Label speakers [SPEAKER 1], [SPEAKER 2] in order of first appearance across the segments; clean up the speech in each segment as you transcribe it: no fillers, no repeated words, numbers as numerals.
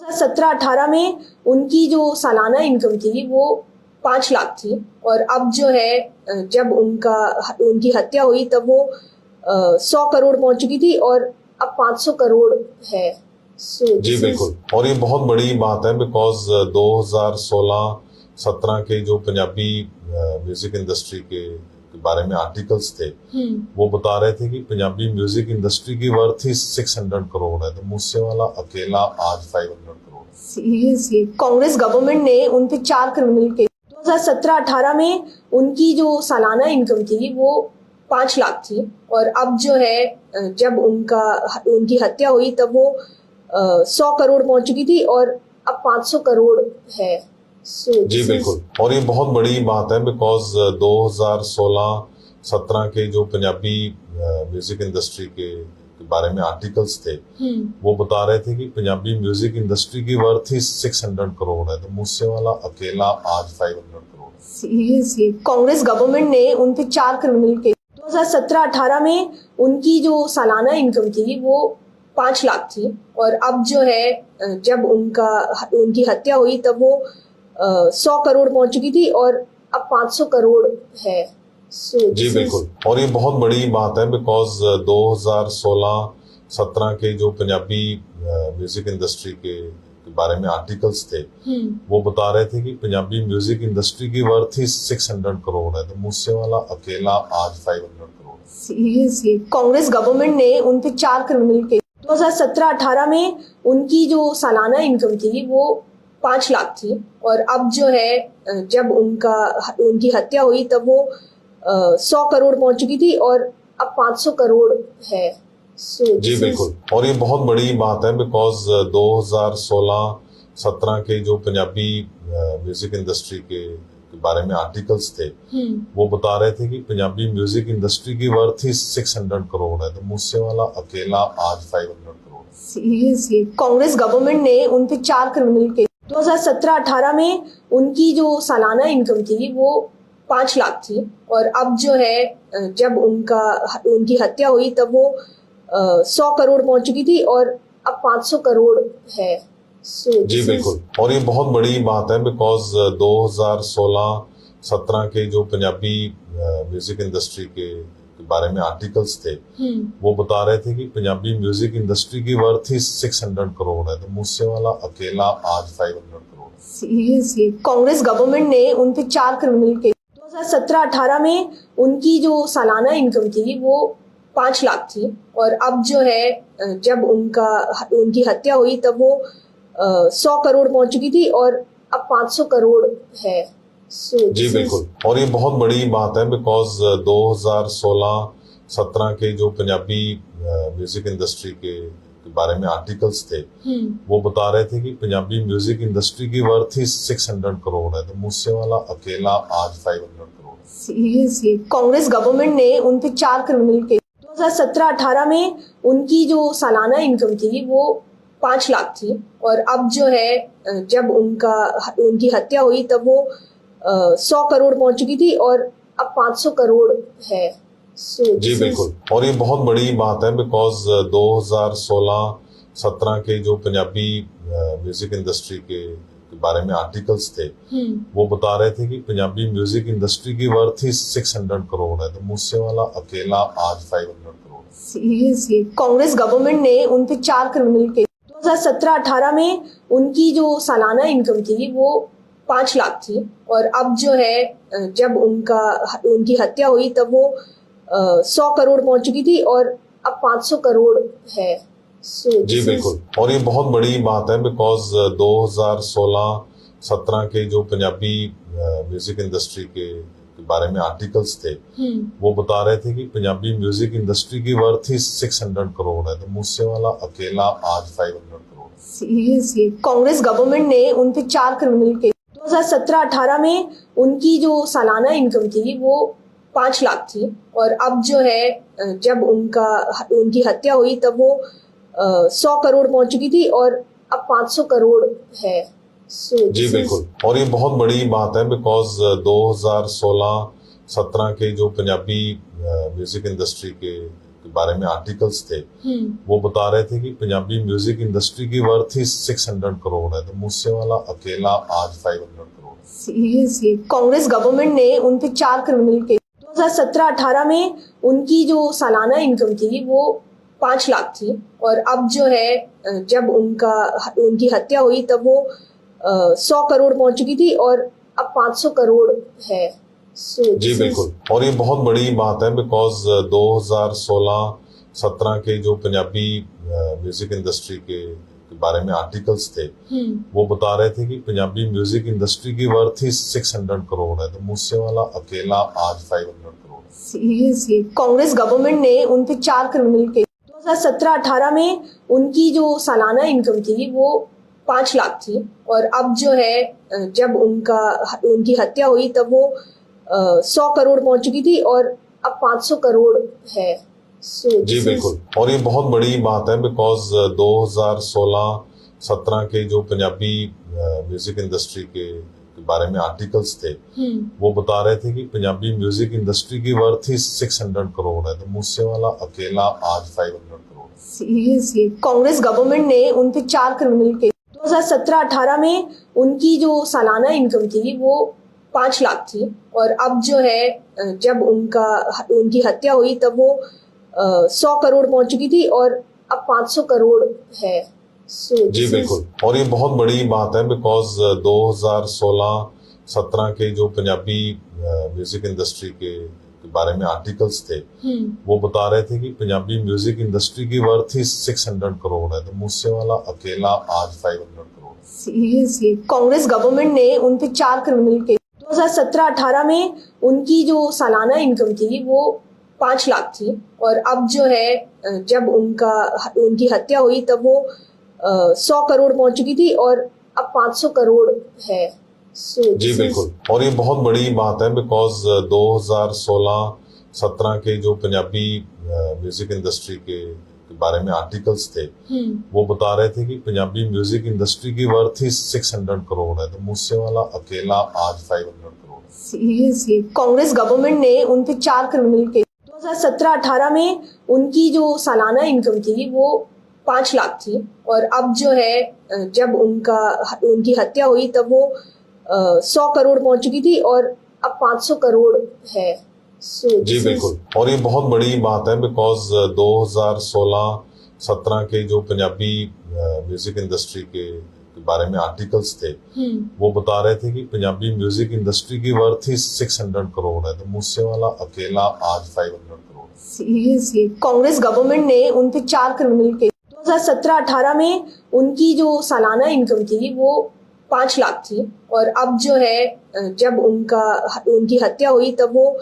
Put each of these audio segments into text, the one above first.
[SPEAKER 1] 2017-18 में उनकी जो सालाना इनकम थी वो 5 लाख थी और अब जो है जब उनकी हत्या हुई तब वो 100 करोड़ पहुंच चुकी थी और अब 500 करोड़ है।
[SPEAKER 2] जी बिल्कुल, और ये बहुत बड़ी बात है बिकॉज 2016-17 के जो पंजाबी म्यूजिक इंडस्ट्री के बारे में आर्टिकल्स थे वो बता रहे थे कि पंजाबी म्यूजिक इंडस्ट्री की वर्थ ही 600 करोड़ है, तो मूसेवाला अकेला आज 500 करोड़।
[SPEAKER 1] सीरियसली कांग्रेस गवर्नमेंट ने उन पे 4 क्रिमिनल केस 2017-18 में उनकी जो सालाना इनकम थी वो 5 लाख थी और अब जो है जब उनकी हत्या हुई तब वो 100 करोड़ पहुंच चुकी थी और अब 500 करोड़ है।
[SPEAKER 2] जी बिल्कुल, और ये बहुत बड़ी बात है बिकॉज 2016-17 के जो पंजाबी म्यूजिक इंडस्ट्री के बारे में आर्टिकल्स थे वो बता रहे थे कि पंजाबी म्यूजिक इंडस्ट्री की वर्थ ही 600 करोड़ है, तो मूसेवाला अकेला आज 500 करोड़।
[SPEAKER 1] सीरियसली कांग्रेस गवर्नमेंट ने उन पे 4 क्रिमिनल केस 2017-18 में उनकी जो सालाना इनकम थी वो 5 लाख थी और अब जो है जब उनकी हत्या हुई तब वो 100 करोड़ पहुंच चुकी थी और अब 500 करोड़ है।
[SPEAKER 2] जी बिल्कुल, और ये बहुत बड़ी बात है बिकॉज 2016-17 के जो पंजाबी म्यूजिक इंडस्ट्री के बारे में आर्टिकल्स थे वो बता रहे थे कि पंजाबी म्यूजिक इंडस्ट्री की वर्थ ही 600 करोड़ है, तो मूसेवाला अकेला आज 500 करोड़।
[SPEAKER 1] सीरियसली कांग्रेस गवर्नमेंट ने उन पे 4 क्रिमिनल केस 2017-18 में उनकी जो सालाना इनकम थी वो 5 लाख थी और अब जो है जब उनकी हत्या हुई तब वो 100 करोड़ पहुंच चुकी थी और अब 500 करोड़ है।
[SPEAKER 2] जी बिल्कुल, और ये बहुत बड़ी बात है बिकॉज 2016-17 के जो पंजाबी म्यूजिक इंडस्ट्री के बारे में आर्टिकल्स थे वो बता रहे थे कि पंजाबी म्यूजिक इंडस्ट्री की वर्थ ही 600 करोड़ है, तो मूसेवाला अकेला आज 500 करोड़।
[SPEAKER 1] सीरियसली कांग्रेस गवर्नमेंट ने उन पे 4 क्रिमिनल केस 2017-18 में उनकी जो सालाना इनकम थी वो 5 लाख थी और अब जो है जब उनकी हत्या हुई तब वो 100 करोड़ पहुंच चुकी थी और अब 500 करोड़ है।
[SPEAKER 2] जी बिल्कुल, और ये बहुत बड़ी बात है बिकॉज 2016-17 के जो पंजाबी म्यूजिक इंडस्ट्री के बारे में आर्टिकल्स थे वो बता रहे थे कि पंजाबी म्यूजिक इंडस्ट्री की वर्थ ही 600 करोड़ है, तो मूसेवाला अकेला आज 500 करोड़।
[SPEAKER 1] सीरियसली कांग्रेस गवर्नमेंट ने उन पे 4 क्रिमिनल केस 2017-18 में उनकी जो सालाना इनकम थी वो 5 लाख थी और अब जो है जब उनकी हत्या हुई तब वो 100 करोड़ पहुंच चुकी थी और अब 500 करोड़ है।
[SPEAKER 2] जी बिल्कुल, और ये बहुत बड़ी बात है बिकॉज 2016-17 के जो पंजाबी म्यूजिक इंडस्ट्री के बारे में आर्टिकल्स थे वो बता रहे थे कि पंजाबी म्यूजिक इंडस्ट्री की वर्थ ही 600 करोड़ है, तो मूसेवाला अकेला आज 500 करोड़।
[SPEAKER 1] सीरियसली कांग्रेस गवर्नमेंट ने उन पे 4 क्रिमिनल केस 2017-18 में उनकी जो सालाना इनकम थी वो 5 लाख थी और अब जो है जब उनकी हत्या हुई तब वो 100 करोड़ पहुंच चुकी थी और अब 500 करोड़ है।
[SPEAKER 2] जी बिल्कुल, और ये बहुत बड़ी बात है बिकॉज 2016-17 के जो पंजाबी म्यूजिक इंडस्ट्री के बारे में आर्टिकल्स थे वो बता रहे थे कि पंजाबी म्यूजिक इंडस्ट्री की वर्थ ही 600 करोड़ है, तो मूसेवाला अकेला आज 500 करोड़।
[SPEAKER 1] सीरियसली कांग्रेस गवर्नमेंट ने उन पे 4 क्रिमिनल केस 2017-18 में उनकी जो सालाना इनकम थी वो 5 लाख थी और अब जो है जब उनकी हत्या हुई तब वो 100 करोड़ पहुंच चुकी थी और अब 500 करोड़ है।
[SPEAKER 2] जी बिल्कुल, और ये बहुत बड़ी बात है बिकॉज 2016-17 के जो पंजाबी म्यूजिक इंडस्ट्री के बारे में आर्टिकल्स थे वो बता रहे थे कि पंजाबी म्यूजिक इंडस्ट्री की वर्थ ही 600 करोड़ है, तो मूसेवाला अकेला आज 500 करोड़।
[SPEAKER 1] सीरियसली कांग्रेस गवर्नमेंट ने उन पे 4 क्रिमिनल केस 2017-18 में उनकी जो सालाना इनकम थी वो 5 लाख थी और अब जो है जब उनकी हत्या हुई तब वो 100 करोड़ पहुंच चुकी थी और अब 500 करोड़ है।
[SPEAKER 2] जी बिल्कुल, और ये बहुत बड़ी बात है बिकॉज 2016-17 के जो पंजाबी म्यूजिक इंडस्ट्री के के बारे में आर्टिकल्स थे, वो बता रहे थे कि पंजाबी म्यूजिक इंडस्ट्री की वर्थ ही 600 करोड़ है, तो मूसेवाला अकेला आज 500 करोड़।
[SPEAKER 1] सीरियसली कांग्रेस गवर्नमेंट ने उन पे 4 क्रिमिनल केस 2017-18 में उनकी जो सालाना इनकम थी वो 5 लाख थी, और अब जो है जब उनकी हत्या हुई तब वो 100 करोड़ पहुंच चुकी थी और अब 500 करोड़ है।
[SPEAKER 2] जी बिल्कुल, और ये बहुत बड़ी बात है बिकॉज 2016-17 के जो पंजाबी म्यूजिक इंडस्ट्री के बारे में आर्टिकल्स थे, वो बता रहे थे कि पंजाबी म्यूजिक इंडस्ट्री की वर्थ ही 600 करोड़ है, तो मूसेवाला अकेला आज 500 करोड़।
[SPEAKER 1] सीरियसली कांग्रेस गवर्नमेंट ने उन पे 4 क्रिमिनल केस 2017-18 में उनकी जो सालाना इनकम थी वो 5 लाख थी, और अब जो है जब उनकी हत्या हुई तब वो 100 करोड़ पहुंच चुकी थी और अब 500 करोड़ है।
[SPEAKER 2] जी बिल्कुल, और ये बहुत बड़ी बात है बिकॉज 2016-17 के जो पंजाबी म्यूजिक इंडस्ट्री के बारे में आर्टिकल्स थे, वो बता रहे थे कि पंजाबी म्यूजिक इंडस्ट्री की वर्थ ही 600 करोड़ है, तो मूसेवाला अकेला आज 500 करोड़।
[SPEAKER 1] सीरियसली कांग्रेस गवर्नमेंट ने उन पे 4 क्रिमिनल केस 2017-18 में उनकी जो सालाना इनकम थी वो 5 लाख थी, और अब जो है जब उनकी हत्या हुई तब वो 100 करोड़ पहुंच चुकी थी और अब 500 करोड़ है।
[SPEAKER 2] जी बिल्कुल, और ये बहुत बड़ी बात है बिकॉज 2016-17 के जो पंजाबी म्यूजिक इंडस्ट्री के बारे में आर्टिकल्स थे, वो बता रहे थे कि पंजाबी म्यूजिक इंडस्ट्री की वर्थ ही 600 करोड़ है, तो मूसेवाला अकेला आज 500 करोड़।
[SPEAKER 1] सीरियसली कांग्रेस गवर्नमेंट ने उन पे 4 क्रिमिनल केस 2017-18 में उनकी जो सालाना इनकम थी वो 5 लाख थी, और अब जो है जब उनकी हत्या हुई तब वो 100 करोड़ पहुंच चुकी थी और अब 500 करोड़ है।
[SPEAKER 2] जी बिल्कुल, और ये बहुत बड़ी बात है बिकॉज 2016-17 के जो पंजाबी म्यूजिक इंडस्ट्री के बारे में आर्टिकल्स थे, वो बता रहे थे कि पंजाबी म्यूजिक इंडस्ट्री की वर्थ ही 600 करोड़ है, तो मूसेवाला अकेला आज 500 करोड़।
[SPEAKER 1] सीरियसली कांग्रेस गवर्नमेंट ने उन पे 4 क्रिमिनल केस 2017-18 में उनकी जो सालाना इनकम थी वो 5 लाख थी, और अब जो है जब उनकी हत्या हुई तब वो 100 करोड़ पहुंच चुकी थी और अब 500 करोड़ है।
[SPEAKER 2] जी बिल्कुल, और ये बहुत बड़ी बात है बिकॉज 2016-17 के जो पंजाबी म्यूजिक इंडस्ट्री के बारे में आर्टिकल्स थे, वो बता रहे थे कि पंजाबी म्यूजिक इंडस्ट्री की वर्थ ही 600 करोड़ है, तो मूसेवाला अकेला आज 500 करोड़।
[SPEAKER 1] सीरियसली कांग्रेस गवर्नमेंट ने उन पे 4 क्रिमिनल केस 2017-18 में उनकी जो सालाना इनकम थी वो 5 लाख थी, और अब जो है जब उनकी हत्या हुई तब वो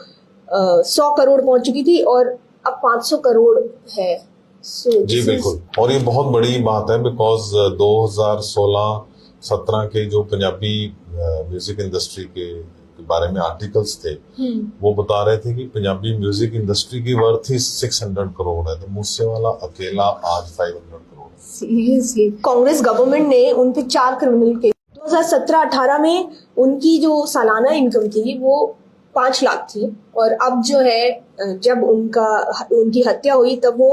[SPEAKER 1] 100 करोड़ पहुंच चुकी थी और अब 500 करोड़ है।
[SPEAKER 2] जी बिल्कुल, और ये बहुत बड़ी बात है बिकॉज 2016-17 के जो पंजाबी म्यूजिक इंडस्ट्री के बारे में आर्टिकल्स थे, वो बता रहे थे कि पंजाबी म्यूजिक इंडस्ट्री की वर्थ ही 600 करोड़ है, तो मूसेवाला अकेला आज 500 करोड़।
[SPEAKER 1] सीरियसली कांग्रेस गवर्नमेंट ने उन पे 4 क्रिमिनल केस 2017-18 में उनकी जो सालाना इनकम थी वो 5 लाख थी, और अब जो है जब उनकी हत्या हुई तब वो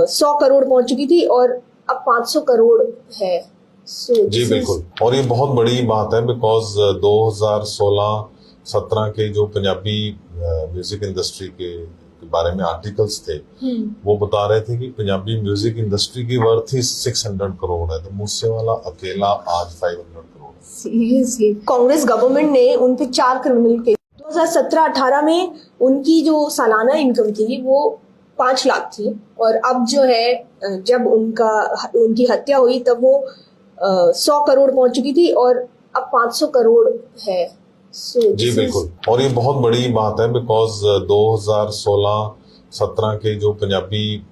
[SPEAKER 1] 100 करोड़ पहुंच चुकी थी और अब 500 करोड़ है।
[SPEAKER 2] जी बिल्कुल, और ये बहुत बड़ी बात है बिकॉज 2016-17 के जो पंजाबी म्यूजिक इंडस्ट्री के बारे में आर्टिकल्स थे, वो बता रहे थे कि पंजाबी म्यूजिक इंडस्ट्री की वर्थ ही 600 करोड़ है, तो मूसेवाला अकेला आज 500 करोड़।
[SPEAKER 1] सीरियसली कांग्रेस गवर्नमेंट ने उन पे 4 क्रिमिनल केस 2017-18 में उनकी जो सालाना इनकम थी वो 5 लाख थी, और अब जो है जब उनकी हत्या हुई तब वो 100 करोड़ पहुंच चुकी थी और अब 500 करोड़ है।
[SPEAKER 2] जी बिल्कुल, और ये बहुत बड़ी बात है बिकॉज 2016-17 के जो पंजाबी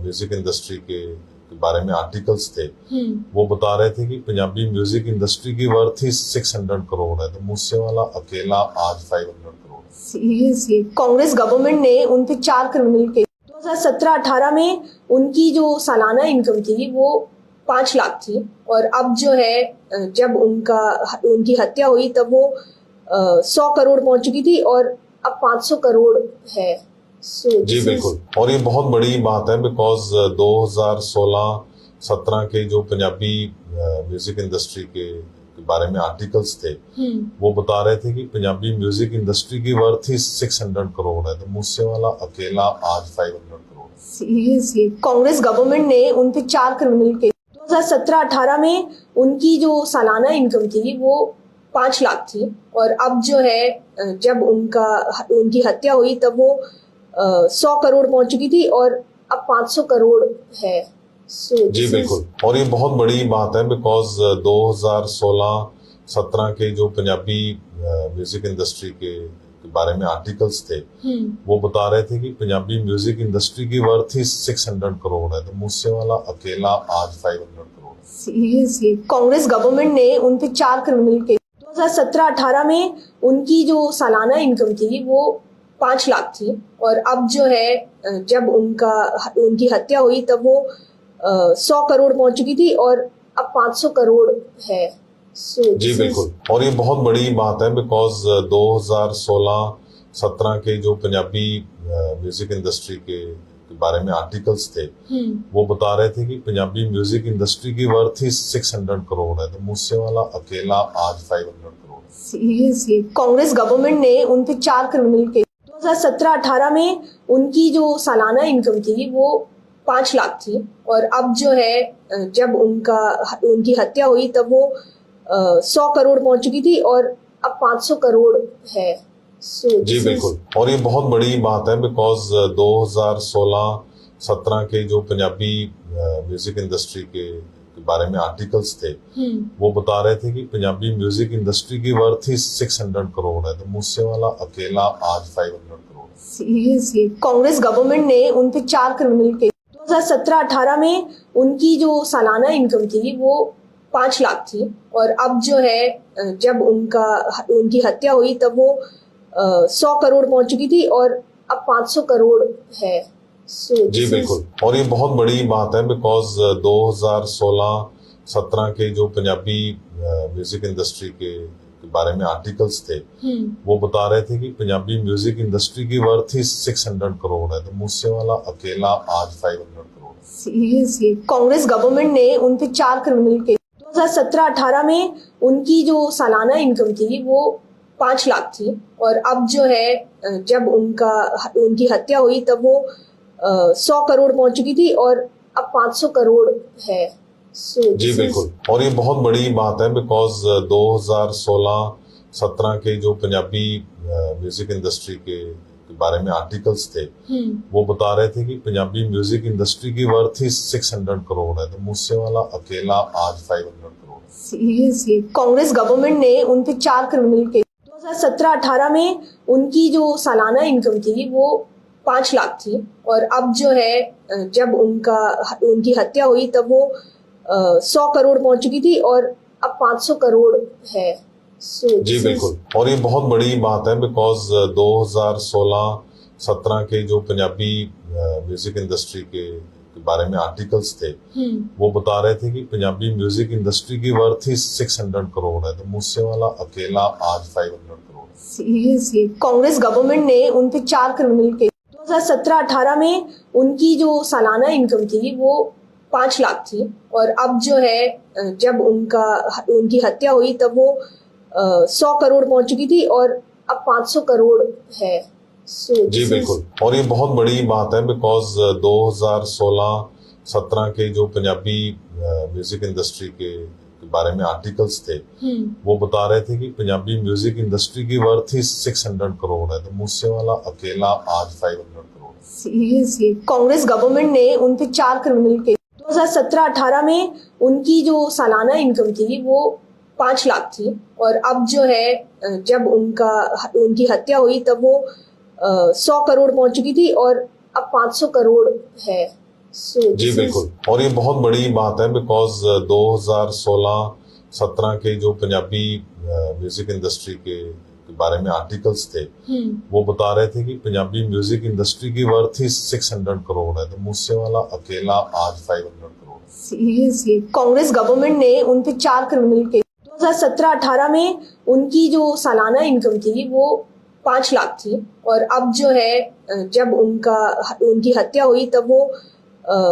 [SPEAKER 2] म्यूजिक इंडस्ट्री के बारे में आर्टिकल्स थे, वो बता रहे थे कि पंजाबी म्यूजिक इंडस्ट्री की वर्थ ही 600 करोड़ है, तो मूसेवाला अकेला आज 500 करोड़।
[SPEAKER 1] सीरियसली कांग्रेस गवर्नमेंट ने उन पे 4 क्रिमिनल केस 2017-18 में उनकी जो सालाना इनकम थी वो 5 लाख थी, और अब जो है जब उनकी हत्या हुई तब वो 100 करोड़ पहुंच चुकी थी और अब 500 करोड़ है।
[SPEAKER 2] जी बिल्कुल, और ये बहुत बड़ी बात है बिकॉज 2016-17 के जो पंजाबी म्यूजिक इंडस्ट्री के बारे में आर्टिकल्स थे वो बता रहे थे कि पंजाबी म्यूजिक इंडस्ट्री की वर्थ ही 600 करोड़ है, तो मूसेवाला अकेला आज 500 करोड़।
[SPEAKER 1] सीरियसली कांग्रेस गवर्नमेंट ने उन पे 4 क्रिमिनल केस 2017-18 में उनकी जो सालाना इनकम थी वो 5 लाख थी और अब जो है जब उनकी हत्या हुई तब वो 100 करोड़ पहुंच चुकी थी और अब 500 करोड़ है।
[SPEAKER 2] जी बिल्कुल, और ये बहुत बड़ी बात है बिकॉज 2016-17 के जो पंजाबी म्यूजिक इंडस्ट्री के बारे में आर्टिकल्स थे वो बता रहे थे कि पंजाबी म्यूजिक इंडस्ट्री की वर्थ ही 600 करोड़ है, तो मूसेवाला अकेला आज 500 करोड़।
[SPEAKER 1] सीरियसली कांग्रेस गवर्नमेंट ने उन पे 4 क्रिमिनल केस 2017-18 में उनकी जो सालाना इनकम थी वो 5 लाख थी और अब जो है जब उनकी हत्या हुई तब वो 100 करोड़ पहुंच चुकी थी और अब 500 करोड़ है।
[SPEAKER 2] जी बिल्कुल, और ये बहुत बड़ी बात है बिकॉज 2016-17 के जो पंजाबी म्यूजिक इंडस्ट्री के बारे में आर्टिकल्स थे वो बता रहे थे कि पंजाबी म्यूजिक इंडस्ट्री की वर्थ ही 600 करोड़ है, तो मूसेवाला अकेला आज 500 करोड़।
[SPEAKER 1] सीरियसली कांग्रेस गवर्नमेंट ने उन पे 4 क्रिमिनल केस 2017-18 में उनकी जो सालाना इनकम थी वो 5 लाख थी और अब जो है जब उनकी हत्या हुई तब वो 100 करोड़ पहुंच चुकी थी और अब 500 करोड़ है।
[SPEAKER 2] जी बिल्कुल, और ये बहुत बड़ी बात है बिकॉज 2016-17 के जो पंजाबी म्यूजिक इंडस्ट्री के बारे में आर्टिकल्स थे वो बता रहे थे कि पंजाबी म्यूजिक इंडस्ट्री की वर्थ ही 600 करोड़ है, तो मूसेवाला अकेला आज 500 करोड़।
[SPEAKER 1] सीरियसली कांग्रेस गवर्नमेंट ने उन पे 4 क्रिमिनल केस 2017-18 में उनकी जो सालाना इनकम थी वो 5 लाख थी और अब जो है जब उनकी हत्या हुई तब वो 100 करोड़ पहुंच चुकी थी और अब 500 करोड़ है।
[SPEAKER 2] जी बिल्कुल, और ये बहुत बड़ी बात है बिकॉज 2016-17 के जो पंजाबी म्यूजिक इंडस्ट्री के बारे में आर्टिकल्स थे वो बता रहे थे कि पंजाबी म्यूजिक इंडस्ट्री की वर्थ ही 600 करोड़ है, तो मूसेवाला अकेला आज 500 करोड़।
[SPEAKER 1] सीरियसली कांग्रेस गवर्नमेंट ने उन पे 4 क्रिमिनल केस 2017-18 में उनकी जो सालाना इनकम थी वो 5 लाख थी और अब जो है जब उनकी हत्या हुई तब वो 100 करोड़ पहुंच चुकी थी और अब 500 करोड़ है।
[SPEAKER 2] जी बिल्कुल, और ये बहुत बड़ी बात है बिकॉज 2016-17 के जो पंजाबी म्यूजिक इंडस्ट्री के बारे में आर्टिकल्स थे वो बता रहे थे कि पंजाबी म्यूजिक इंडस्ट्री की वर्थ ही 600 करोड़ है, तो मूसेवाला अकेला आज 500 करोड़।
[SPEAKER 1] सीरियसली कांग्रेस गवर्नमेंट ने उन पे 4 क्रिमिनल केस 2017-18 में उनकी जो सालाना इनकम थी वो 5 लाख थी और अब जो है जब उनकी हत्या हुई तब वो 100 करोड़ पहुंच चुकी थी और अब 500 करोड़ है।
[SPEAKER 2] जी बिल्कुल, और ये बहुत बड़ी बात है बिकॉज 2016-17 के जो पंजाबी म्यूजिक इंडस्ट्री के बारे में आर्टिकल्स थे वो बता रहे थे कि पंजाबी म्यूजिक इंडस्ट्री की वर्थ ही 600 करोड़ है, तो मूसेवाला अकेला आज 500 करोड़।
[SPEAKER 1] सीरियसली कांग्रेस गवर्नमेंट ने उन पे 4 क्रिमिनल केस 2017-18 में उनकी जो सालाना इनकम थी वो 5 लाख थी और अब जो है जब उनकी हत्या हुई तब वो 100 करोड़ पहुंच चुकी थी और अब 500 करोड़ है।
[SPEAKER 2] जी बिल्कुल, और ये बहुत बड़ी बात है बिकॉज 2016-17 के जो पंजाबी म्यूजिक इंडस्ट्री के बारे में आर्टिकल्स थे वो बता रहे थे कि पंजाबी म्यूजिक इंडस्ट्री की वर्थ ही 600 करोड़ है, तो मूसेवाला अकेला आज 500 करोड़।
[SPEAKER 1] सीरियसली कांग्रेस गवर्नमेंट ने उन पे 4 क्रिमिनल केस 2017-18 में उनकी जो सालाना इनकम थी वो 5 लाख थी और अब जो है जब उनकी हत्या हुई तब वो 100 करोड़ पहुंच चुकी थी और अब 500 करोड़ है। जी
[SPEAKER 2] बिल्कुल, और ये बहुत बड़ी बात है बिकॉज 2016-17 के जो पंजाबी म्यूजिक इंडस्ट्री के बारे में आर्टिकल्स थे वो बता रहे थे कि पंजाबी म्यूजिक इंडस्ट्री की वर्थ ही 600 करोड़ है, तो मूसेवाला अकेला आज 500 करोड़।
[SPEAKER 1] सीरियसली कांग्रेस गवर्नमेंट ने उन पे 4 क्रिमिनल केस 2017-18 में उनकी जो सालाना इनकम थी वो 5 लाख थी और अब जो है जब उनकी हत्या हुई तब वो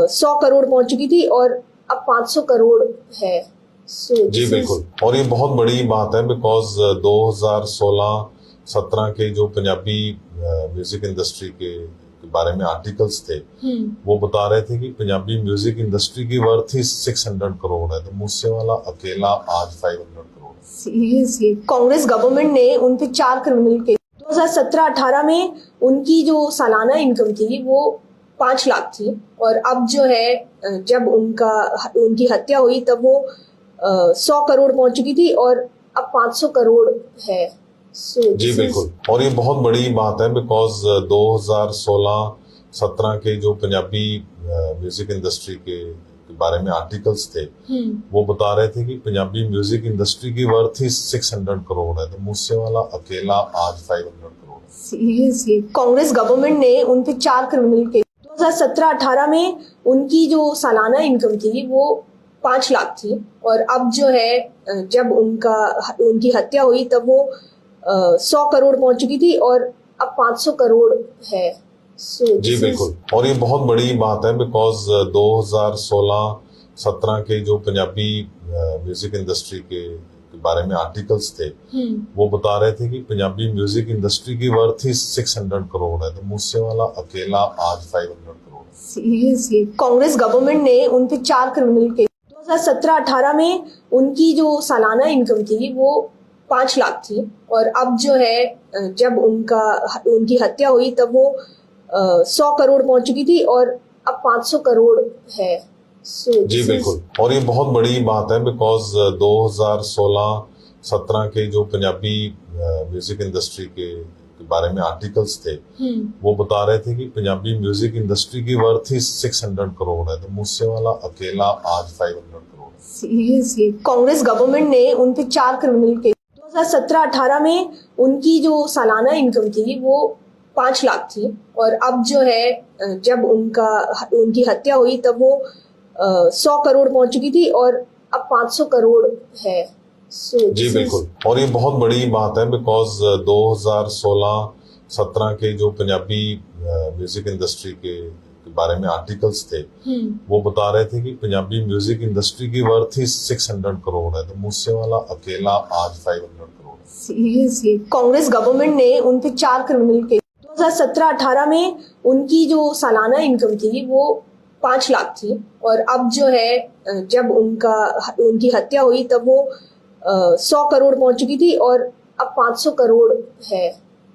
[SPEAKER 1] 100 करोड़ पहुंच चुकी थी और अब 500 करोड़ है।
[SPEAKER 2] जी बिल्कुल, और ये बहुत बड़ी बात है बिकॉज 2016-17 के जो पंजाबी म्यूजिक इंडस्ट्री के बारे में आर्टिकल्स थे वो बता रहे थे कि पंजाबी म्यूजिक इंडस्ट्री की वर्थ ही 600 करोड़ है, तो मूसेवाला अकेला आज 500 करोड़।
[SPEAKER 1] सीरियसली कांग्रेस गवर्नमेंट ने उन पे 4 क्रिमिनल केस 2017-18 में उनकी जो सालाना इनकम थी वो 5 लाख थी और अब जो है जब उनकी हत्या हुई तब वो 100 करोड़ पहुंच चुकी थी और अब 500 करोड़ है।
[SPEAKER 2] जी बिल्कुल, और ये बहुत बड़ी बात है बिकॉज 2016-17 के जो पंजाबी म्यूजिक इंडस्ट्री के बारे में आर्टिकल्स थे वो बता रहे थे कि पंजाबी म्यूजिक इंडस्ट्री की वर्थ ही 600 करोड़ है, तो मूसेवाला अकेला आज 500 करोड़।
[SPEAKER 1] सीरियसली कांग्रेस गवर्नमेंट ने उन पे 4 क्रिमिनल केस 2017-18 में उनकी जो सालाना इनकम थी वो 5 लाख थी और अब जो है जब उनकी हत्या हुई तब वो 100 करोड़ पहुंच चुकी थी और अब 500 करोड़ है।
[SPEAKER 2] जी बिल्कुल, और ये बहुत बड़ी बात है बिकॉज 2016-17 के जो पंजाबी म्यूजिक इंडस्ट्री के बारे में आर्टिकल्स थे वो बता रहे थे कि पंजाबी म्यूजिक इंडस्ट्री की वर्थ ही 600 करोड़ है, तो मूसेवाला अकेला आज 500 करोड़।
[SPEAKER 1] सीरियसली कांग्रेस गवर्नमेंट ने उन पे 4 क्रिमिनल केस 2017-18 में उनकी जो सालाना इनकम थी वो 5 लाख थी और अब जो है जब उनकी हत्या हुई तब वो 100 करोड़ पहुंच चुकी थी और अब 500 करोड़ है।
[SPEAKER 2] जी बिल्कुल, और ये बहुत बड़ी बात है बिकॉज 2016-17 के जो पंजाबी म्यूजिक इंडस्ट्री के बारे में आर्टिकल्स थे वो बता रहे थे कि पंजाबी म्यूजिक इंडस्ट्री की वर्थ ही 600 करोड़ है, तो मूसेवाला अकेला आज 500 करोड़।
[SPEAKER 1] सीरियसली कांग्रेस गवर्नमेंट ने उन पे 4 क्रिमिनल केस 2017-18 में उनकी जो सालाना इनकम थी वो 5 लाख थी और अब जो है जब उनकी हत्या हुई तब वो 100 करोड़ पहुंच चुकी थी और अब 500 करोड़ है।
[SPEAKER 2] जी बिल्कुल, और ये बहुत बड़ी बात है बिकॉज 2016-17 के जो पंजाबी म्यूजिक इंडस्ट्री के बारे में आर्टिकल्स थे वो बता रहे थे कि पंजाबी म्यूजिक इंडस्ट्री की वर्थ ही 600 करोड़ है, तो मूसेवाला अकेला आज 500 करोड़। सीरियसली कांग्रेस गवर्नमेंट ने उन पे 4 क्रिमिनल केस 2017-18 में उनकी जो सालाना इनकम थी वो 5 लाख थी और अब जो है जब उनकी हत्या हुई तब वो 100 करोड़ पहुंच चुकी थी और अब 500 करोड़ है।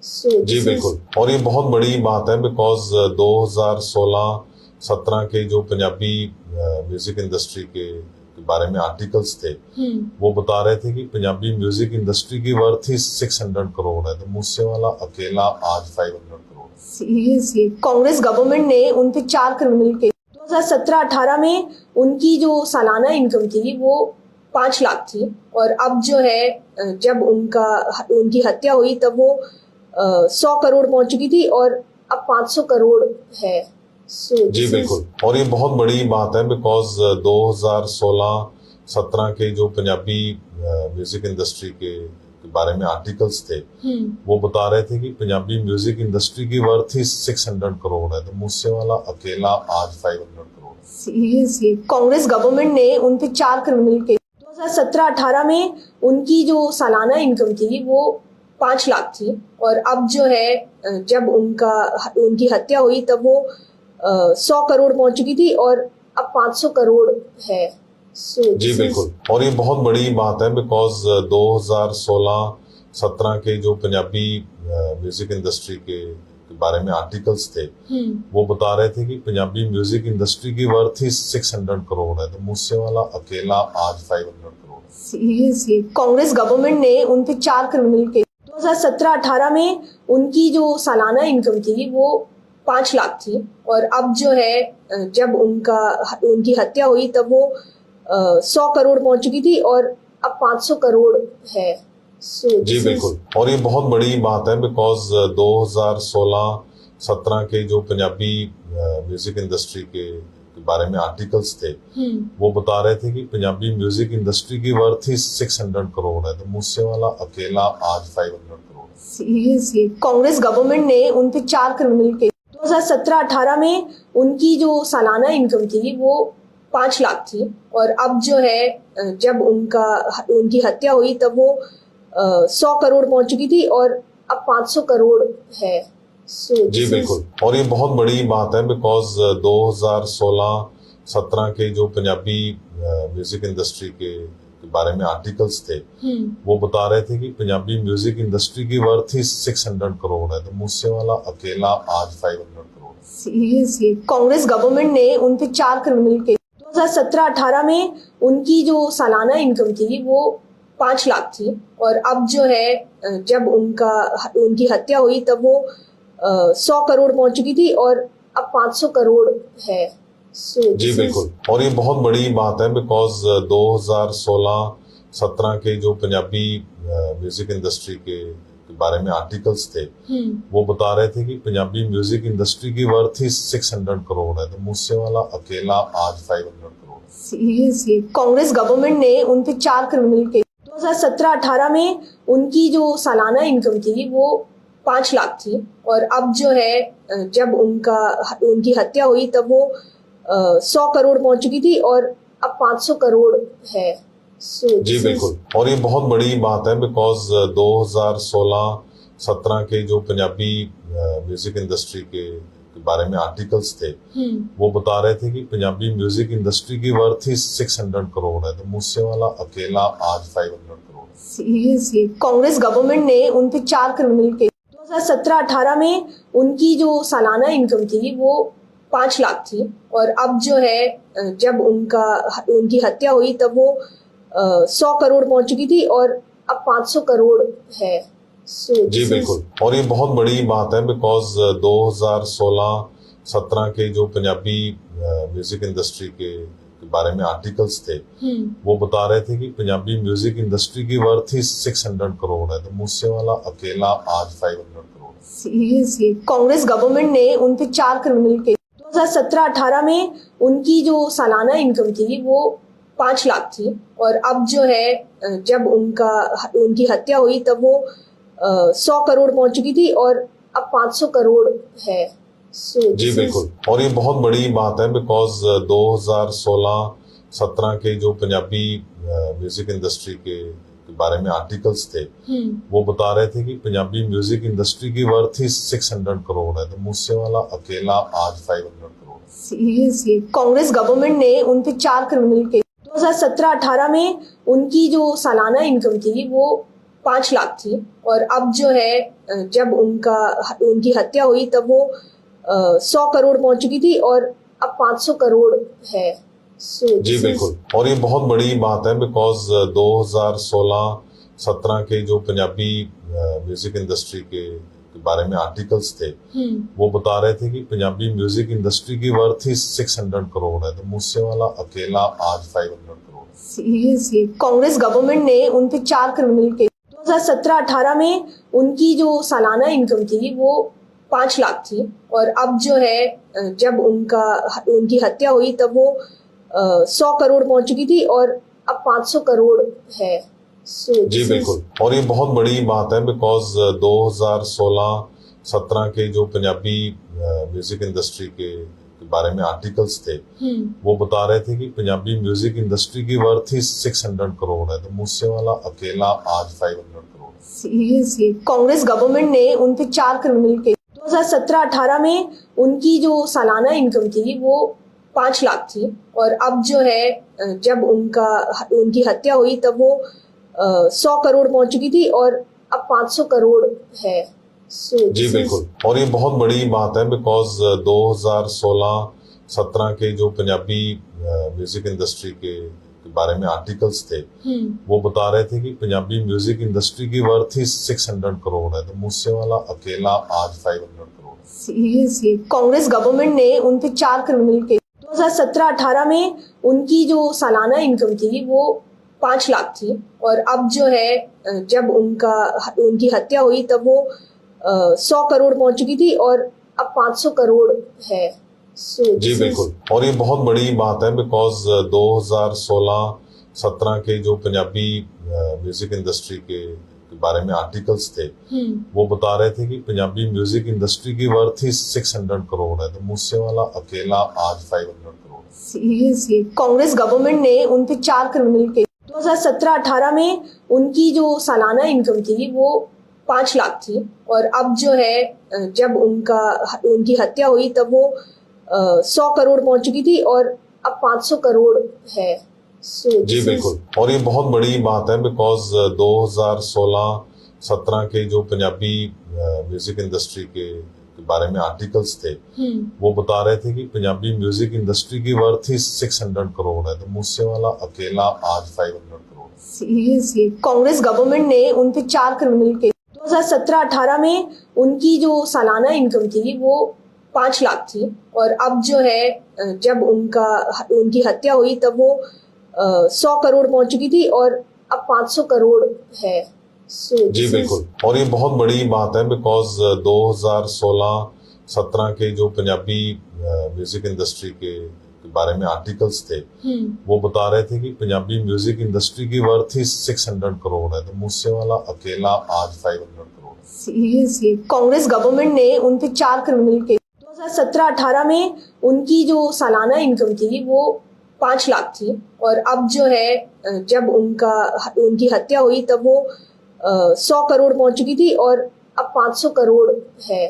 [SPEAKER 2] जी बिल्कुल, और ये बहुत बड़ी बात है बिकॉज 2016-17 के जो पंजाबी म्यूजिक इंडस्ट्री के बारे में आर्टिकल्स थे वो बता रहे थे कि पंजाबी म्यूजिक इंडस्ट्री की वर्थ ही 600 करोड़ है, तो मूसेवाला अकेला आज 500 करोड़। सीरियसली कांग्रेस गवर्नमेंट ने उन पे 4 क्रिमिनल केस 2017-18 में उनकी जो सालाना इनकम थी वो 5 लाख थी और अब जो है जब उनकी हत्या हुई तब वो 100 करोड़ पहुंच चुकी थी और अब 500 करोड़ है। जी बिल्कुल, और ये बहुत बड़ी बात है बिकॉज 2016-17 के जो पंजाबी म्यूजिक इंडस्ट्री के बारे में आर्टिकल्स थे वो बता रहे थे कि पंजाबी म्यूजिक इंडस्ट्री की वर्थ ही 600 करोड़ है, तो मूसेवाला अकेला आज 500 करोड़। सीरियसली कांग्रेस गवर्नमेंट ने उन पे 4 क्रिमिनल केस 2017-18 में उनकी जो सालाना इनकम थी वो 5 लाख थी और अब जो है जब उनकी हत्या हुई तब वो 100 करोड़ पहुंच चुकी थी और अब 500 करोड़ है। जी बिल्कुल, और ये बहुत बड़ी बात है बिकॉज 2016-17 के जो पंजाबी म्यूजिक इंडस्ट्री के बारे में आर्टिकल्स थे वो बता रहे थे कि पंजाबी म्यूजिक इंडस्ट्री की वर्थ ही 600 करोड़ है, तो मूसेवाला अकेला आज 500 करोड़। सीरियसली कांग्रेस गवर्नमेंट ने उन पे 4 क्रिमिनल केस 2017-18 में उनकी जो सालाना इनकम थी वो 5 लाख थी और अब जो है जब उनकी हत्या हुई तब वो 100 करोड़ पहुंच चुकी थी और अब 500 करोड़ है। जी बिल्कुल, और ये बहुत बड़ी बात है बिकॉज 2016-17 के जो पंजाबी म्यूजिक इंडस्ट्री के बारे में आर्टिकल्स थे वो बता रहे थे कि पंजाबी म्यूजिक इंडस्ट्री की वर्थ ही 600 करोड़ है, तो मूसेवाला अकेला आज 500 करोड़।
[SPEAKER 1] सीरियसली कांग्रेस गवर्नमेंट ने उन पे 4 क्रिमिनल केस 2017-18 में उनकी जो सालाना इनकम थी वो 5 लाख थी और अब जो है जब उनकी हत्या हुई तब वो 100 करोड़ पहुंच चुकी थी और अब 500 करोड़ है।
[SPEAKER 2] जी बिल्कुल, और ये बहुत बड़ी बात है बिकॉज 2016-17 के जो पंजाबी म्यूजिक इंडस्ट्री के बारे में आर्टिकल्स थे वो बता रहे थे कि पंजाबी म्यूजिक इंडस्ट्री की वर्थ ही 600 करोड़ है, तो मूसेवाला अकेला आज 500 करोड़।
[SPEAKER 1] सीरियसली कांग्रेस गवर्नमेंट ने उन पे 4 क्रिमिनल केस 2017-18 में उनकी जो सालाना इनकम थी वो 5 लाख थी और अब जो है जब उनकी हत्या हुई तब वो 100 करोड़ पहुंच चुकी थी और अब 500 करोड़ है।
[SPEAKER 2] जी बिल्कुल, और ये बहुत बड़ी बात है बिकॉज 2016-17 के जो पंजाबी म्यूजिक इंडस्ट्री के बारे में आर्टिकल्स थे वो बता रहे थे कि पंजाबी म्यूजिक इंडस्ट्री की वर्थ ही 600 करोड़ है, तो मूसेवाला अकेला आज 500 करोड़।
[SPEAKER 1] सीरियसली कांग्रेस गवर्नमेंट ने उन पे 4 क्रिमिनल केस 2017-18 में उनकी जो सालाना इनकम थी वो 5 लाख थी और अब जो है जब उनकी हत्या हुई तब वो 100 करोड़ पहुंच चुकी थी और अब 500 करोड़ है।
[SPEAKER 2] जी बिल्कुल, और ये बहुत बड़ी बात है बिकॉज 2016-17 के जो पंजाबी म्यूजिक इंडस्ट्री के बारे में आर्टिकल्स थे वो बता रहे थे कि पंजाबी म्यूजिक इंडस्ट्री की वर्थ ही 600 करोड़ है, तो मूसेवाला अकेला आज 500 करोड़।
[SPEAKER 1] सीरियसली कांग्रेस गवर्नमेंट ने उन पे 4 क्रिमिनल केस 2017-18 में उनकी जो सालाना इनकम थी वो 5 लाख थी और अब जो है जब उनकी हत्या हुई तब वो 100 करोड़ पहुंच चुकी थी और अब 500 करोड़ है।
[SPEAKER 2] जी बिल्कुल, और ये बहुत बड़ी बात है बिकॉज 2016-17 के जो पंजाबी म्यूजिक इंडस्ट्री के बारे में आर्टिकल्स थे वो बता रहे थे कि पंजाबी म्यूजिक इंडस्ट्री की वर्थ ही 600 करोड़ है, तो मूसेवाला अकेला आज 500 करोड़। सीरियसली कांग्रेस गवर्नमेंट ने उन पे 4 क्रिमिनल केस 2017-18 में उनकी जो सालाना इनकम थी वो 5 लाख थी और अब जो है जब उनकी हत्या हुई तब वो 100 करोड़ पहुंच चुकी थी और अब 500 करोड़ है। जी बिल्कुल, और ये बहुत बड़ी बात है बिकॉज 2016-17 के जो पंजाबी म्यूजिक इंडस्ट्री के बारे में आर्टिकल्स थे वो बता रहे थे कि पंजाबी म्यूजिक इंडस्ट्री की वर्थ ही 600 करोड़ है, तो मूसेवाला अकेला आज 500 करोड़। सीरियसली कांग्रेस गवर्नमेंट ने उन पे 4 क्रिमिनल केस 2017-18 में उनकी जो सालाना इनकम थी वो 5 लाख थी और अब जो है जब उनकी हत्या हुई तब वो 100 करोड़ पहुंच चुकी थी और अब 500 करोड़ है। जी बिल्कुल, और ये बहुत बड़ी बात है बिकॉज 2016-17 के जो पंजाबी म्यूजिक इंडस्ट्री के बारे में आर्टिकल्स थे वो बता रहे थे कि पंजाबी म्यूजिक इंडस्ट्री की वर्थ ही 600 करोड़ है, तो मूसेवाला अकेला आज 500 करोड़। सीरियसली कांग्रेस गवर्नमेंट ने उन पे 4 क्रिमिनल केस 2017-18 में उनकी जो सालाना इनकम थी वो 5 लाख थी और अब जो है जब उनकी हत्या हुई तब वो 100 करोड़ पहुंच चुकी थी और अब 500 करोड़ है। जी बिल्कुल, और ये बहुत बड़ी बात है बिकॉज 2016-17 के जो पंजाबी म्यूजिक इंडस्ट्री के बारे में आर्टिकल्स थे वो बता रहे थे कि पंजाबी म्यूजिक इंडस्ट्री की वर्थ ही 600 करोड़ है, तो मूसेवाला अकेला आज 500 करोड़। सीरियसली कांग्रेस गवर्नमेंट ने उन पे 4 क्रिमिनल केस 2017-18 में उनकी जो सालाना इनकम थी वो 5 लाख थी और अब जो है जब उनकी हत्या हुई तब वो 100 करोड़ पहुंच चुकी थी और अब 500 करोड़ है। जी बिल्कुल, और ये बहुत बड़ी बात है बिकॉज 2016-17 के जो पंजाबी म्यूजिक इंडस्ट्री के बारे में आर्टिकल्स थे वो बता रहे थे कि पंजाबी म्यूजिक इंडस्ट्री की वर्थ ही 600 करोड़ है, तो मूसेवाला अकेला आज 500 करोड़। सीरियसली कांग्रेस गवर्नमेंट ने उन पे 4 क्रिमिनल केस 2017-18 में उनकी जो सालाना इनकम थी वो 5 लाख थी और अब जो है जब उनकी हत्या हुई तब वो 100 करोड़ पहुंच चुकी थी और अब 500 करोड़ है। जी बिल्कुल, और ये बहुत बड़ी बात है बिकॉज 2016-17 के जो पंजाबी म्यूजिक इंडस्ट्री के बारे में आर्टिकल्स थे, वो बता रहे थे कि पंजाबी म्यूजिक इंडस्ट्री की वर्थ ही 600 करोड़ है, तो मूसेवाला अकेला आज 500 करोड़।
[SPEAKER 1] सीरियसली कांग्रेस गवर्नमेंट ने उन पे 4 क्रिमिनल केस 2017-18 में उनकी जो सालाना इनकम थी वो 5 लाख थी, और अब जो है जब उनकी हत्या हुई तब वो 100 करोड़ पहुंच चुकी थी और अब 500 करोड़ है।
[SPEAKER 2] जी बिल्कुल, और ये बहुत बड़ी बात है बिकॉज 2016-17 के जो पंजाबी म्यूजिक इंडस्ट्री के बारे में आर्टिकल्स थे, वो बता रहे थे कि पंजाबी म्यूजिक इंडस्ट्री की वर्थ ही 600 करोड़ है, तो मूसेवाला अकेला आज 500 करोड़।
[SPEAKER 1] सीरियसली कांग्रेस गवर्नमेंट ने उन पे 4 क्रिमिनल केस 2017-18 में उनकी जो सालाना इनकम थी वो 5 लाख थी, और अब जो है जब उनकी हत्या हुई तब वो 100 करोड़ पहुंच चुकी थी और अब 500 करोड़ है।
[SPEAKER 2] जी बिल्कुल, और ये बहुत बड़ी बात है बिकॉज 2016-17 के जो पंजाबी म्यूजिक इंडस्ट्री के बारे में आर्टिकल्स थे, वो बता रहे थे कि पंजाबी म्यूजिक इंडस्ट्री की वर्थ ही 600 करोड़ है, तो मूसेवाला अकेला आज 500 करोड़।
[SPEAKER 1] सीरियसली कांग्रेस गवर्नमेंट ने उन पे 4 क्रिमिनल केस 2017-18 में उनकी जो सालाना इनकम थी वो 5 लाख थी, और अब जो है जब उनकी हत्या हुई तब वो 100 करोड़ पहुंच चुकी थी और अब 500 करोड़ है।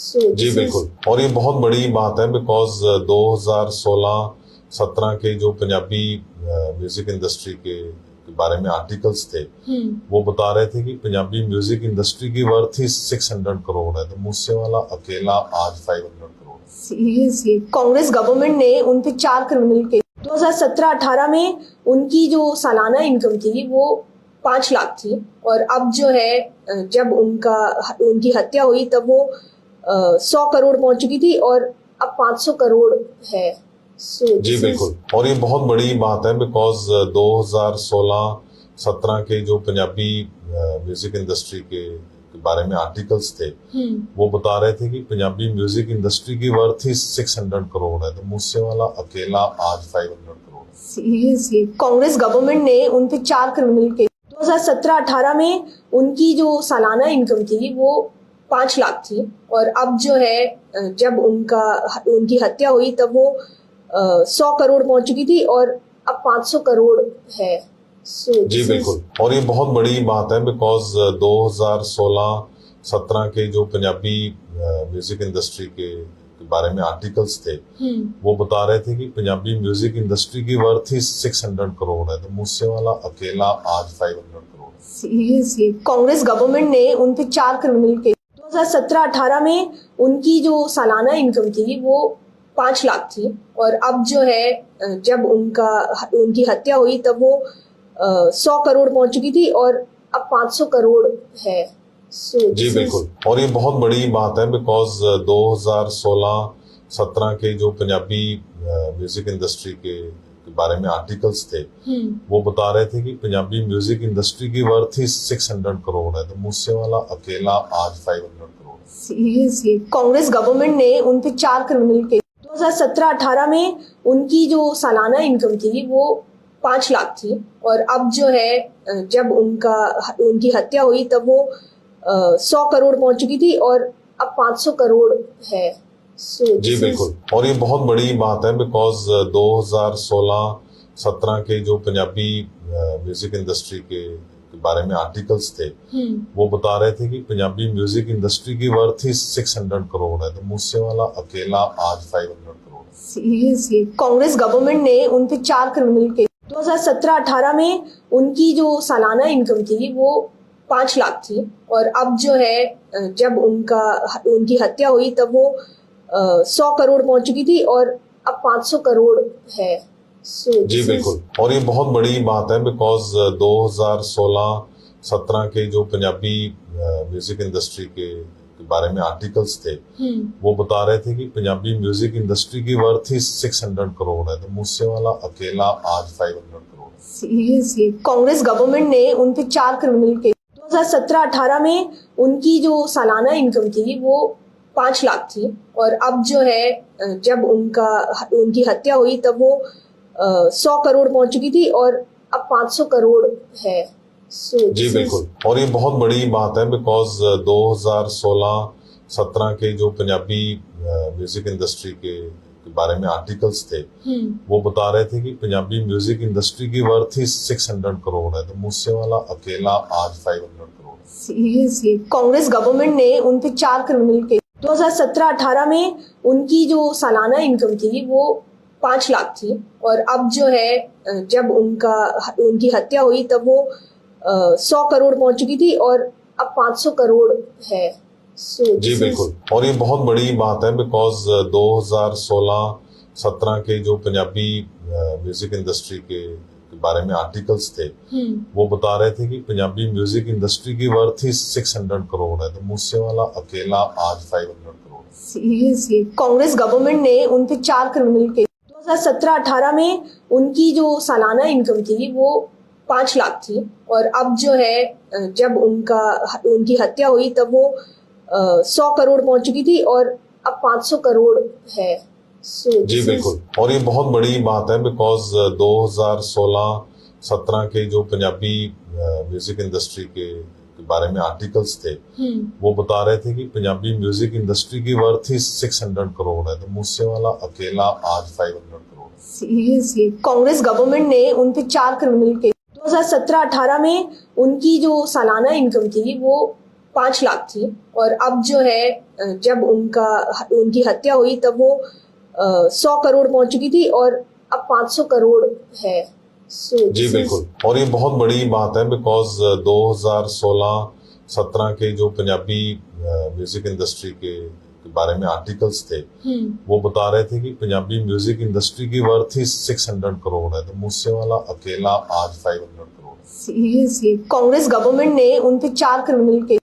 [SPEAKER 2] जी बिल्कुल, और ये बहुत बड़ी बात है बिकॉज 2016-17 के जो पंजाबी म्यूजिक इंडस्ट्री के बारे में आर्टिकल्स थे, वो बता रहे थे कि पंजाबी म्यूजिक इंडस्ट्री की वर्थ ही 600 करोड़ है, तो मूसेवाला अकेला आज 500 करोड़।
[SPEAKER 1] सीरियसली कांग्रेस गवर्नमेंट ने उन पे 4 क्रिमिनल केस 2017-18 में उनकी जो सालाना इनकम थी वो 5 लाख थी, और अब जो है जब उनकी हत्या हुई तब वो 100 करोड़ पहुंच चुकी थी और अब 500 करोड़ है।
[SPEAKER 2] जी बिल्कुल, और ये बहुत बड़ी बात है बिकॉज 2016-17 के जो पंजाबी म्यूजिक इंडस्ट्री के बारे में आर्टिकल्स थे, वो बता रहे थे कि पंजाबी म्यूजिक इंडस्ट्री की वर्थ ही 600 करोड़ है, तो मूसेवाला अकेला आज 500 करोड़। सीरियसली कांग्रेस गवर्नमेंट ने उन पे 4 क्रिमिनल केस 2017-18 में उनकी जो सालाना इनकम थी वो 5 लाख थी, और अब जो है जब उनकी हत्या हुई तब वो 100 करोड़ पहुंच चुकी थी और अब 500 करोड़ है। जी बिल्कुल, और ये बहुत बड़ी बात है बिकॉज 2016-17 के जो पंजाबी म्यूजिक इंडस्ट्री के बारे में आर्टिकल्स थे, वो बता रहे थे कि पंजाबी म्यूजिक इंडस्ट्री की वर्थ ही 600 करोड़ है, तो मूसेवाला अकेला आज 500 करोड़। सीरियसली कांग्रेस गवर्नमेंट ने उन पे 4 क्रिमिनल केस 2017-18 में उनकी जो सालाना इनकम थी वो 5 लाख थी, और अब जो है जब उनकी हत्या हुई तब वो 100 करोड़ पहुंच चुकी थी और अब 500 करोड़ है। जी बिल्कुल, और ये बहुत बड़ी बात है बिकॉज 2016-17 के जो पंजाबी म्यूजिक इंडस्ट्री के बारे में आर्टिकल्स थे, वो बता रहे थे कि पंजाबी म्यूजिक इंडस्ट्री की वर्थ ही 600 करोड़ है, तो मूसेवाला अकेला आज 500 करोड़। सीरियसली कांग्रेस गवर्नमेंट ने उन पे 4 क्रिमिनल केस 2017-18 में उनकी जो सालाना इनकम थी वो 5 लाख थी, और अब जो है जब उनकी हत्या हुई तब वो 100 करोड़ पहुंच चुकी थी और अब 500 करोड़ है। जी बिल्कुल, और ये बहुत बड़ी बात है बिकॉज 2016-17 के जो पंजाबी म्यूजिक इंडस्ट्री के बारे में आर्टिकल्स थे, वो बता रहे थे कि पंजाबी म्यूजिक इंडस्ट्री की वर्थ ही 600 करोड़ है, तो मूसेवाला अकेला आज 500 करोड़। सीरियसली कांग्रेस गवर्नमेंट ने उन पे 4 क्रिमिनल केस 2017-18 में उनकी जो सालाना इनकम थी वो 5 लाख थी, और अब जो है जब उनकी हत्या हुई तब वो 100 करोड़ पहुंच चुकी थी और अब 500 करोड़ है। जी बिल्कुल, और ये बहुत बड़ी बात है बिकॉज 2016-17 के जो पंजाबी म्यूजिक इंडस्ट्री के बारे में आर्टिकल्स थे, वो बता रहे थे कि पंजाबी म्यूजिक इंडस्ट्री की वर्थ ही 600 करोड़ है, तो मूसेवाला अकेला आज 500 करोड़। सीरियसली कांग्रेस गवर्नमेंट ने उन पे 4 क्रिमिनल केस 2017-18 में उनकी जो सालाना इनकम थी वो 5 लाख थी, और अब जो है जब उनकी हत्या हुई तब वो 100 करोड़ पहुंच चुकी थी और अब 500 करोड़ है। जी बिल्कुल, और ये बहुत बड़ी बात है बिकॉज 2016-17 के जो पंजाबी म्यूजिक इंडस्ट्री के बारे में आर्टिकल्स थे वो बता रहे थे कि पंजाबी म्यूजिक इंडस्ट्री की वर्थ ही 600 करोड़ है, तो मूसेवाला अकेला आज 500 करोड़ है।
[SPEAKER 1] सीरियसली कांग्रेस गवर्नमेंट ने उन पे 4 क्रिमिनल केस 2017-18 में उनकी जो सालाना इनकम थी वो 5 लाख थी, और अब जो है जब उनकी हत्या हुई तब वो 100 करोड़ पहुंच चुकी थी और अब 500 करोड़ है।
[SPEAKER 2] जी बिल्कुल, और ये बहुत बड़ी बात है बिकॉज 2016-17 के जो पंजाबी म्यूजिक इंडस्ट्री के बारे में आर्टिकल्स थे वो बता रहे थे कि पंजाबी म्यूजिक इंडस्ट्री की वर्थ ही 600 करोड़ है, तो मूसेवाला अकेला आज 500 करोड़ है।
[SPEAKER 1] सीरियसली कांग्रेस गवर्नमेंट ने उन पे 4 क्रिमिनल केस 2017-18 में उनकी जो सालाना इनकम थी वो 5 लाख थी, और अब जो है जब उनकी हत्या हुई तब वो 100 करोड़ पहुंच चुकी थी और अब 500 करोड़ है।
[SPEAKER 2] जी बिल्कुल, और ये बहुत बड़ी बात है बिकॉज 2016-17 के जो पंजाबी म्यूजिक इंडस्ट्री के बारे में आर्टिकल्स थे वो बता रहे थे कि पंजाबी म्यूजिक इंडस्ट्री की वर्थ ही 600 करोड़ है, तो मूसेवाला अकेला आज 500 करोड़ है।
[SPEAKER 1] सीरियसली कांग्रेस गवर्नमेंट ने उन पे 4 क्रिमिनल केस 2017-18 में उनकी जो सालाना इनकम थी वो 5 लाख थी, और अब जो है जब उनकी हत्या हुई तब वो 100 करोड़ पहुंच चुकी थी और अब 500 करोड़ है।
[SPEAKER 2] जी बिल्कुल, और ये बहुत बड़ी बात है बिकॉज 2016-17 के जो पंजाबी म्यूजिक इंडस्ट्री के बारे में आर्टिकल्स थे वो बता रहे थे कि पंजाबी म्यूजिक इंडस्ट्री की वर्थ ही 600 करोड़ है, तो मूसेवाला अकेला आज 500 करोड़ है।
[SPEAKER 1] सीरियसली कांग्रेस गवर्नमेंट ने उन पे 4 क्रिमिनल केस